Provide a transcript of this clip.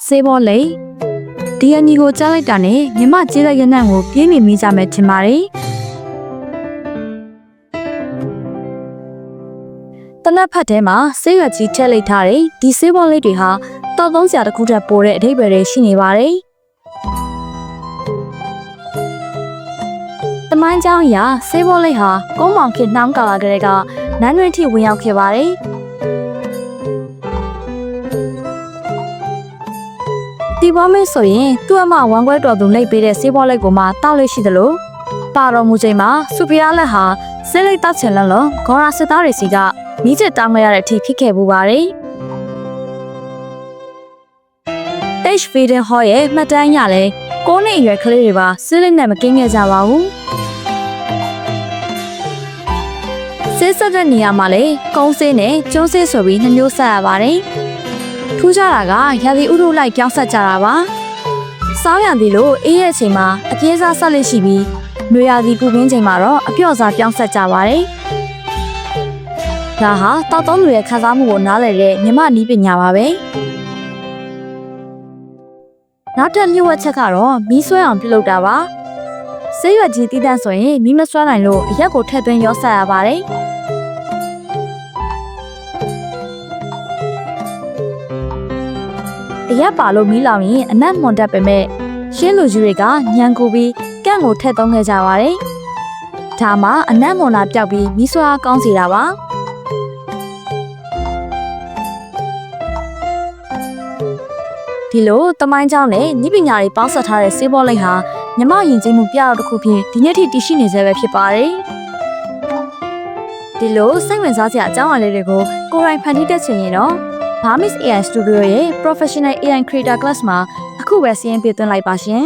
ဆေးဘောလိပ်ဒီအညီကိုကြားလိုက်တာနဲ့မြမကျေးတဲ့ရနံ့ကိုပြင်းနေမိကြမယ်ထင်ပါတယ်တနက်ဖက်ထဲမှာဆေးရွက်ကြီးထည့်လိုက်ထားတဲ့ဒီဆေးဘောလိပ်တွေဟာတောက်သုံးစရာတစ်ခုတည်းပိုတဲ့အဓိပ္ပာယ်တွေရှိနေပါတယ်တမိုင်းကြောင်းအရာဆေးဘောလိပ်ဟာကုန်းမောင်ခေတ်နှောင်းကာလကလေးကနန်းတွင်ထိဝင်ရောက်ခဲ့ပါတယ်ဒီဘောမင်းဆိုရင်သူ့အမဝမ်ခွဲတော်သူလိုက်ပေးတဲ့ဆေးဘောလိပ်ကိုမှတောက်လို့ရှိသလိုပါတော်မူချိန်မှာစူပီယာလက်ဟာဆေးလိပ်တောက်ချင်လို့ဂေါ်ရာစစ်သားတွေစီကနီးချက်တောင်းလိုက်ရတဲ့အထိဖြစ်ခဲ့ပူပါတယ်H. Vaden Hall ရဲ့မှတ်တမ်းရလဲ9နှစ်အရွယ်ကလေးတွေပါဆေးလိပ်နဲ့မကင်းခဲ့ကြပါဘူးဆေးဆက်တဲ့နေရာမှာလဲကုန်းဆေးနဲ့ကျွန်းဆေးဆိုပြီး2မျိုးဆက်ရပါတယ်ထူးခြားတာကရာသီဥတုလိုက်ပြောင်းဆက်ကြတာပါစောင်းရံသည်လို့အေးရဲ့အချိန်မှာအပြင်းစားဆက်လက်ရှိပြီးနွေရာသီပူပင်းချိန်မှာတော့အပြော့စားပြောင်းဆက်ကြပါတယ်ဒါဟာတောက်သုံးသူရဲ့ခန်းစားမှုကိုနားလည်တဲ့မြမနည်းပညာပါပဲနောက်ထပ်မြှဝက်ချက်ကတော့မီးဆွဲအောင်ပြုလုပ်တာပါဆေးရွက်ကြီးတီးတန့်ဆိုရင်မီးမဆွဲနိုင်လို့အရက်ကိုထည့်သွင်းရောဆက်ရပါတယ်အရက်ပါလို့မီးလောင်ရင်အနက်မွန်တတ်ပေမဲ့ရှင်းလူကြီးတွေကညံကူပြီးကန့်ကိုထည့်သုံးခဲ့ကြပါတယ်ဒါမှအနက်မွန်တာပျောက်ပြီးမီးဆွဲအားကောင်းစေတာပါဒီလိုတမိုင်းကြောင်းနဲ့နိပညာတွေပေါင်းစပ်ထားတဲ့ဆေးဘောလိပ်ဟာမြမယဉ်ကျေးမှုပြတော့တစ်ခုဖြစ်ဒီနေ့ထိတည်ရှိနေဆဲပဲဖြစ်ပါတယ်ဒီလိုစိတ်ဝင်စားစရာအကြောင်းအရာလေးတွေကိုကိုယ်တိုင်ဖန်တီးတတ်ချင်ရင်တော့ Burmese AI Studio ရဲ့ Professional AI Creator Class မှာအခုပဲစာရင်းပေးသွင်းလိုက်ပါရှင်